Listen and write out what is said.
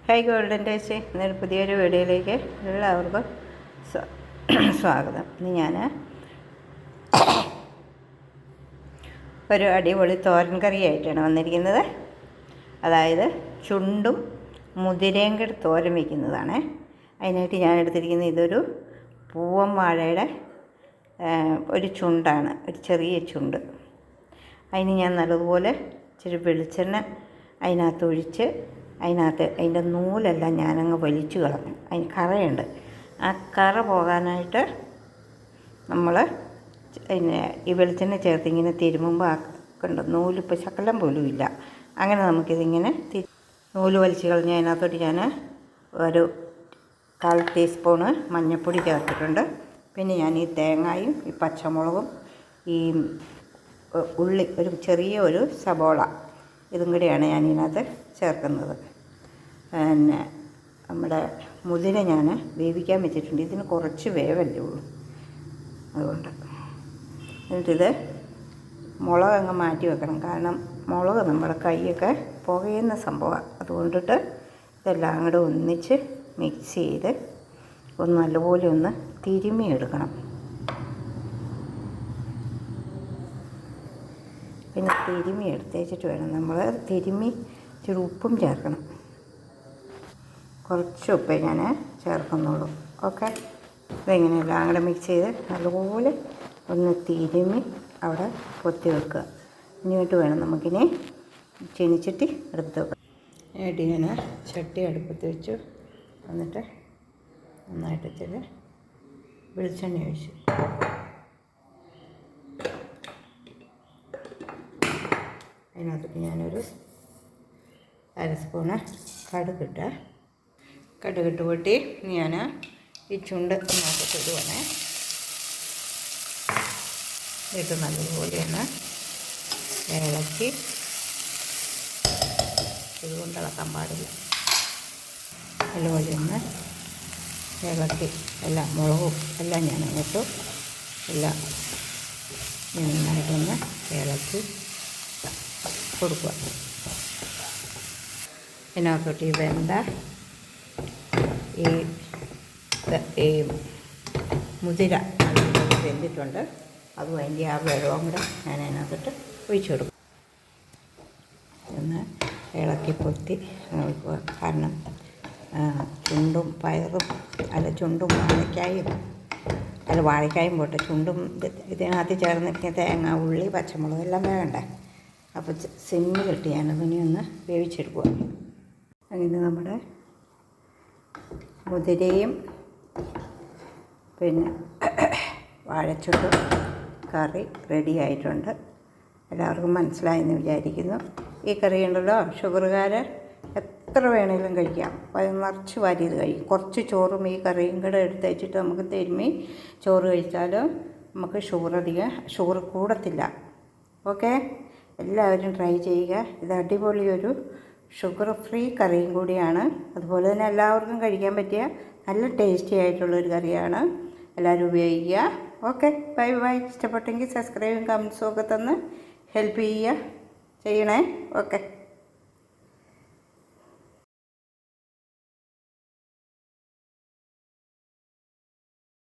Hi golden taste എന്നൊരു പുതിയൊരു വീഡിയോയിലേക്ക് എല്ലാവർക്കും സ്വാഗതം. ഇന്ന് ഞാൻ ഒരു അടിപൊളി തോരൻ കറിയായിട്ടാണ് വന്നിരിക്കുന്നത്. അതായത് ചുണ്ടും മുതിരയും കൂടി തോരൻ വയ്ക്കുന്നതാണ്. അതിനായിട്ട് ഞാൻ എടുത്തിരിക്കുന്നത് ഇതൊരു പൂവൻ വാഴയുടെ ഒരു ചുണ്ടാണ്, ഒരു ചെറിയ ചുണ്ട്. അതിന് ഞാൻ നല്ലതുപോലെ ഇച്ചിരി വെളിച്ചെണ്ണ അതിനകത്തൊഴിച്ച് അതിൻ്റെ നൂലെല്ലാം ഞാനങ്ങ് വലിച്ചു കളഞ്ഞു. അതിന് കറയുണ്ട്. ആ കറ പോകാനായിട്ട് നമ്മൾ പിന്നെ ഈ വെളിച്ചെണ്ണ ചേർത്ത് ഇങ്ങനെ തിരുമുമ്പോൾ ആക്കുന്നുണ്ട്. നൂലിപ്പോൾ ശകലം പോലും ഇല്ല. അങ്ങനെ നമുക്കിതിങ്ങനെ നൂല് വലിച്ചു കളഞ്ഞ് അതിനകത്തോട്ട് ഞാൻ ഒരു 1/4 ടീസ്പൂണ് മഞ്ഞൾപ്പൊടി ചേർത്തിട്ടുണ്ട്. പിന്നെ ഞാൻ ഈ തേങ്ങയും ഈ പച്ചമുളകും ഈ ഉള്ളി ഒരു ചെറിയ ഒരു സബോള ഇതും കൂടിയാണ് ഞാൻ ഇതിനകത്ത് ചേർക്കുന്നത്. പിന്നെ നമ്മുടെ മുതിര ഞാൻ വേവിക്കാൻ വെച്ചിട്ടുണ്ട്. ഇതിന് കുറച്ച് വേവല്ലേ ഉള്ളൂ, അതുകൊണ്ട്. എന്നിട്ടിത് മുളക് അങ്ങ് മാറ്റി വെക്കണം. കാരണം മുളക് നമ്മുടെ കൈയൊക്കെ പുകയുന്ന സംഭവമാണ്. അതുകൊണ്ടിട്ട് ഇതെല്ലാം കൂടെ ഒന്നിച്ച് മിക്സ് ചെയ്ത് ഒന്ന് നല്ലപോലെ ഒന്ന് തിരുമ്മി എടുക്കണം. പിന്നെ തിരുമ്മി എടുത്തേച്ചിട്ട് വേണം നമ്മൾ തിരുമ്മി ഇച്ചിരി ഉപ്പും ചേർക്കണം. കുറച്ച് ഉപ്പേ ഞാൻ ചേർക്കുന്നുള്ളൂ. ഓക്കെ, ഇതെങ്ങനെ എല്ലാം കൂടെ മിക്സ് ചെയ്ത് നല്ലപോലെ ഒന്ന് തിരുമ്മി അവിടെ പൊത്തി വെക്കുക. ഇനിയിട്ട് വേണം നമുക്കിനി ചീനിച്ചട്ടി അടുപ്പത്ത് വെക്കാം. എന്നിട്ട് ഞാൻ ചട്ടി അടുപ്പത്ത് വെച്ചു. എന്നിട്ട് നന്നായിട്ട് ഇച്ചിരി വെളിച്ചെണ്ണ ഒഴിച്ചു. അതിനകത്ത് ഞാനൊരു 1/2 സ്പൂണ് കടുകിട്ട് പൊട്ടി ഞാൻ ഈ ചുണ്ട് അതിനകത്ത് ഇടുവാണേ. ഇത് നല്ലതുപോലെ ഒന്ന് ഇളക്കി, ഇതുകൊണ്ട് ഇളക്കാൻ പാടില്ല. നല്ലപോലെ ഒന്ന് ഇളക്കി എല്ലാം മുളകും എല്ലാം ഞാൻ ഇട്ടു. എല്ലാം നന്നായിട്ടൊന്ന് ഇളക്കി കൊടുക്കുക. ഇതിനകത്തോട്ട് ഈ വെന്ത ഈ മുതിര വെന്തിട്ടുണ്ട്. അതും അതിൻ്റെ ആ വെള്ളവും കൂടെ ഞാൻ അതിനകത്തോട്ട് ഒഴിച്ചു കൊടുക്കും. ഒന്ന് ഇളക്കി പൊത്തി നോക്കുക. കാരണം ചുണ്ടും പയറും ചുണ്ടും വാഴക്കായും പോട്ടെ, ചുണ്ടും ഇതിനകത്ത് ചേർന്നിരിക്കുന്ന തേങ്ങ, ഉള്ളി, പച്ചമുളക് എല്ലാം വേണ്ടേ. അപ്പോൾ സിമ്മിലിട്ട് ഞാനതിനെ ഒന്ന് വേവിച്ചെടുക്കുക. അങ്ങനെ നമ്മുടെ മുതിരയും പിന്നെ വാഴച്ചുണ്ടും കറി റെഡി ആയിട്ടുണ്ട്. എല്ലാവർക്കും മനസ്സിലായെന്ന് വിചാരിക്കുന്നു. ഈ കറി ഉണ്ടല്ലോ, ഷുഗറുകാർ എത്ര വേണമെങ്കിലും കഴിക്കാം. അത് നിറച്ച് വാരിയത് കഴിക്കും. കുറച്ച് ചോറും ഈ കറിയും കൂടെ എടുത്ത് വെച്ചിട്ട് നമുക്ക് തിരുമ്മി ചോറ് കഴിച്ചാൽ നമുക്ക് ഷുഗർ കൂടത്തില്ല. ഓക്കെ, എല്ലാവരും ട്രൈ ചെയ്യുക. ഇത് അടിപൊളിയൊരു ഷുഗർ ഫ്രീ കറിയും കൂടിയാണ്. അതുപോലെ തന്നെ എല്ലാവർക്കും കഴിക്കാൻ പറ്റിയ നല്ല ടേസ്റ്റി ആയിട്ടുള്ളൊരു കറിയാണ്. എല്ലാവരും ഉപയോഗിക്കുക. Okay, bye bye. ഇഷ്ടപ്പെട്ടെങ്കിൽ സബ്സ്ക്രൈബും കമൻസും ഒക്കെ തന്ന് ഹെൽപ്പ് ചെയ്യണേ. ഓക്കെ.